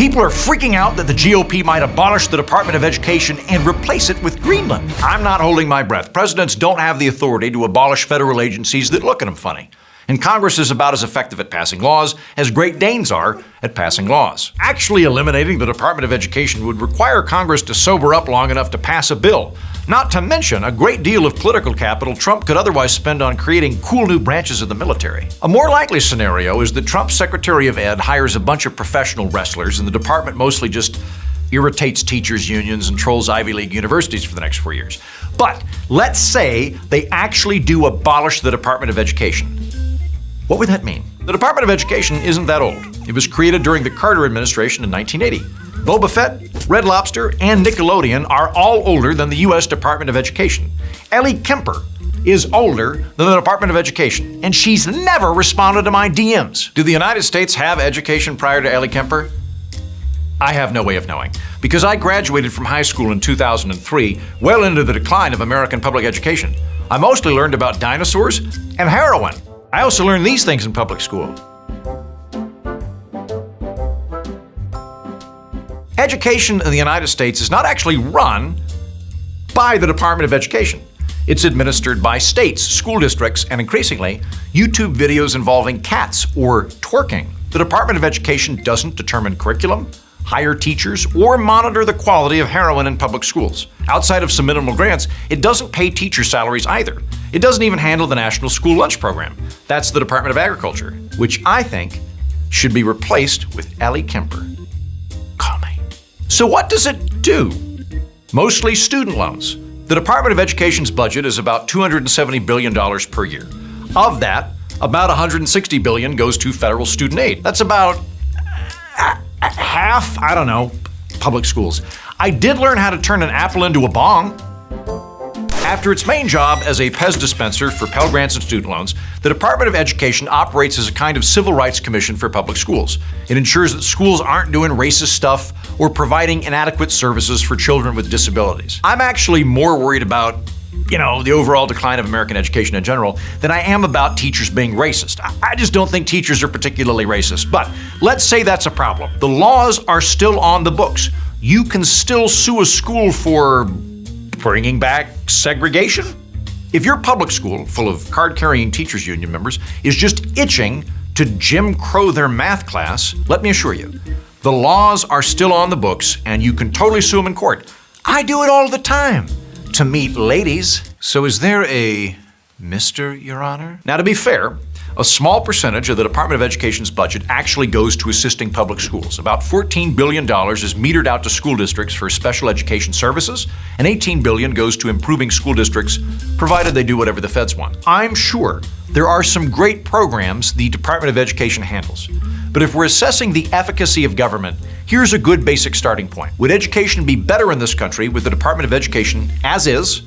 People are freaking out that the GOP might abolish the Department of Education and replace it with Greenland. I'm not holding my breath. Presidents don't have the authority to abolish federal agencies that look at them funny. And Congress is about as effective at passing laws as Great Danes are at passing laws. Actually eliminating the Department of Education would require Congress to sober up long enough to pass a bill. Not to mention a great deal of political capital Trump could otherwise spend on creating cool new branches of the military. A more likely scenario is that Trump's Secretary of Ed hires a bunch of professional wrestlers and the department mostly just irritates teachers' unions and trolls Ivy League universities for the next 4 years. But let's say they actually do abolish the Department of Education. What would that mean? The Department of Education isn't that old. It was created during the Carter administration in 1980. Boba Fett, Red Lobster, and Nickelodeon are all older than the U.S. Department of Education. Ellie Kemper is older than the Department of Education, and she's never responded to my DMs. Did the United States have education prior to Ellie Kemper? I have no way of knowing, because I graduated from high school in 2003, well into the decline of American public education. I mostly learned about dinosaurs and heroin. I also learned these things in public school. Education in the United States is not actually run by the Department of Education. It's administered by states, school districts, and increasingly, YouTube videos involving cats or twerking. The Department of Education doesn't determine curriculum, hire teachers, or monitor the quality of heroin in public schools. Outside of some minimal grants, it doesn't pay teacher salaries either. It doesn't even handle the National School Lunch Program. That's the Department of Agriculture, which I think should be replaced with Ellie Kemper. Call me. So what does it do? Mostly student loans. The Department of Education's budget is about $270 billion per year. Of that, about $160 billion goes to federal student aid. That's about half, public schools. I did learn how to turn an apple into a bong. After its main job as a Pez dispenser for Pell Grants and student loans, the Department of Education operates as a kind of civil rights commission for public schools. It ensures that schools aren't doing racist stuff or providing inadequate services for children with disabilities. I'm actually more worried about, the overall decline of American education in general than I am about teachers being racist. I just don't think teachers are particularly racist. But let's say that's a problem. The laws are still on the books. You can still sue a school for bringing back segregation? If your public school, full of card-carrying teachers union members, is just itching to Jim Crow their math class, let me assure you, the laws are still on the books and you can totally sue them in court. I do it all the time to meet ladies. So is there a Mr., Your Honor? Now, to be fair, a small percentage of the Department of Education's budget actually goes to assisting public schools. About $14 billion is metered out to school districts for special education services, and $18 billion goes to improving school districts, provided they do whatever the feds want. I'm sure there are some great programs the Department of Education handles. But if we're assessing the efficacy of government, here's a good basic starting point. Would education be better in this country with the Department of Education as is,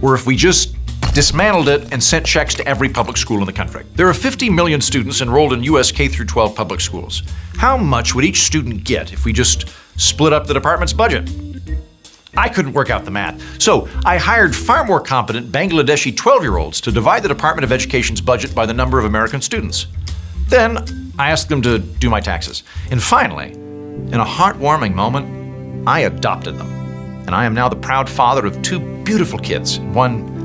or if we just dismantled it and sent checks to every public school in the country? There are 50 million students enrolled in U.S. K-12 public schools. How much would each student get if we just split up the department's budget? I couldn't work out the math. So I hired far more competent Bangladeshi 12-year-olds to divide the Department of Education's budget by the number of American students. Then I asked them to do my taxes. And finally, in a heartwarming moment, I adopted them. And I am now the proud father of 2 beautiful kids. One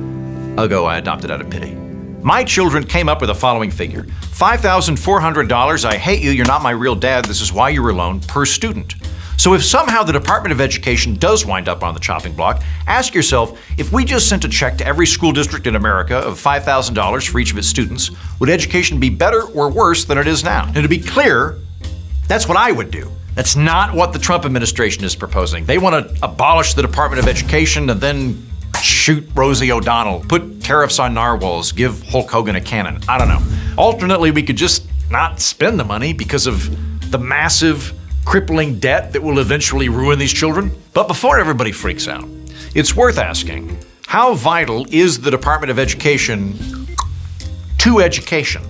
ago I adopted out of pity. My children came up with the following figure: $5,400, I hate you, you're not my real dad, this is why you're alone, per student. So if somehow the Department of Education does wind up on the chopping block, ask yourself, if we just sent a check to every school district in America of $5,000 for each of its students, would education be better or worse than it is now? And to be clear, that's what I would do. That's not what the Trump administration is proposing. They want to abolish the Department of Education and then shoot Rosie O'Donnell, put tariffs on narwhals, give Hulk Hogan a cannon. I don't know. Alternately, we could just not spend the money because of the massive, crippling debt that will eventually ruin these children. But before everybody freaks out, it's worth asking, how vital is the Department of Education to education?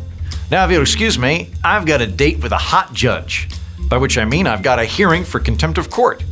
Now, if you'll excuse me, I've got a date with a hot judge, by which I mean I've got a hearing for contempt of court.